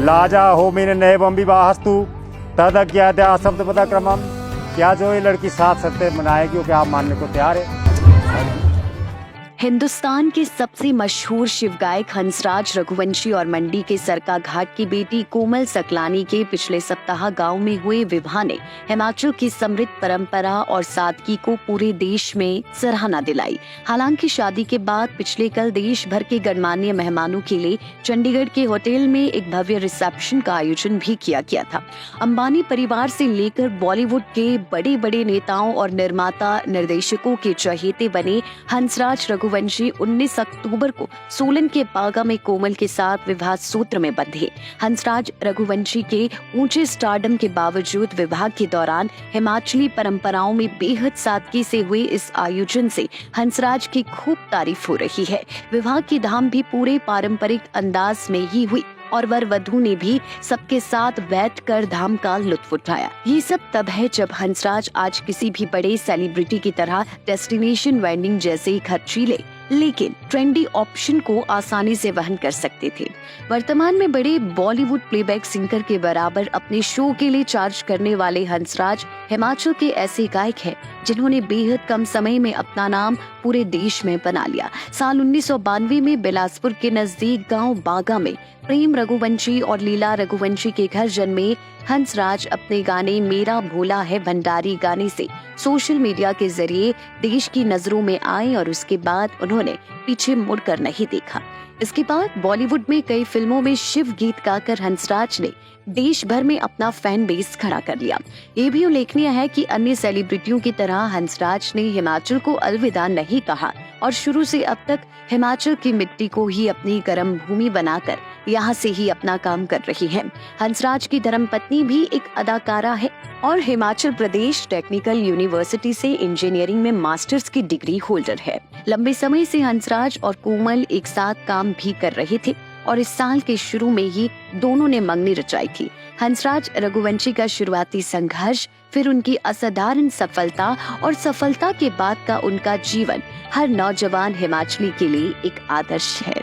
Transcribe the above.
लाजा होमिन नैवं विवाहस्तु तदज्ञात्या सप्तपदक्रमम्। क्या जो ये लड़की 7 सत्य मनाएगी, क्या आप मानने को तैयार है? हिंदुस्तान के सबसे मशहूर शिव गायक हंसराज रघुवंशी और मंडी के सरका घाट की बेटी कोमल सकलानी के पिछले सप्ताह गांव में हुए विवाह ने हिमाचल की समृद्ध परंपरा और सादगी को पूरे देश में सराहना दिलाई। हालांकि शादी के बाद पिछले कल देश भर के गणमान्य मेहमानों के लिए चंडीगढ़ के होटल में एक भव्य रिसेप्शन का आयोजन भी किया गया था। अंबानी परिवार से लेकर बॉलीवुड के बड़े बड़े नेताओं और निर्माता निर्देशकों के चहेते बने हंसराज रघुवंशी 19 अक्टूबर को सोलन के बागा में कोमल के साथ विवाह सूत्र में बंधे। हंसराज रघुवंशी के ऊंचे स्टारडम के बावजूद विवाह के दौरान हिमाचली परंपराओं में बेहद सादगी से हुए इस आयोजन से हंसराज की खूब तारीफ हो रही है। विवाह की धाम भी पूरे पारंपरिक अंदाज में ही हुई और वर वधू ने भी सबके साथ बैठकर धाम का लुत्फ उठाया। ये सब तब है जब हंसराज आज किसी भी बड़े सेलिब्रिटी की तरह डेस्टिनेशन वेडिंग जैसे खर्चीले लेकिन ट्रेंडी ऑप्शन को आसानी से वहन कर सकते थे। वर्तमान में बड़े बॉलीवुड प्लेबैक सिंगर के बराबर अपने शो के लिए चार्ज करने वाले हंसराज हिमाचल के ऐसे गायक हैं जिन्होंने बेहद कम समय में अपना नाम पूरे देश में बना लिया। साल 1992 में बिलासपुर के नजदीक गांव बागा में प्रेम रघुवंशी और लीला रघुवंशी के घर जन्मे हंसराज अपने गाने मेरा भोला है भंडारी गाने से सोशल मीडिया के जरिए देश की नजरों में आए और उसके बाद उन्होंने पीछे मुड़कर नहीं देखा। इसके बाद बॉलीवुड में कई फिल्मों में शिव गीत गाकर हंसराज ने देश भर में अपना फैन बेस खड़ा कर लिया। ये भी उल्लेखनीय है कि अन्य सेलिब्रिटियों की तरह हंसराज ने हिमाचल को अलविदा नहीं कहा और शुरू से अब तक हिमाचल की मिट्टी को ही अपनी कर्म भूमि बनाकर यहाँ से ही अपना काम कर रही है। हंसराज की धर्मपत्नी भी एक अदाकारा है और हिमाचल प्रदेश टेक्निकल यूनिवर्सिटी से इंजीनियरिंग में मास्टर्स की डिग्री होल्डर है। लंबे समय से हंसराज और कोमल एक साथ काम भी कर रहे थे और इस साल के शुरू में ही दोनों ने मंगनी रचाई थी। हंसराज रघुवंशी का शुरुआती संघर्ष, फिर उनकी असाधारण सफलता और सफलता के बाद का उनका जीवन हर नौजवान हिमाचली के लिए एक आदर्श है।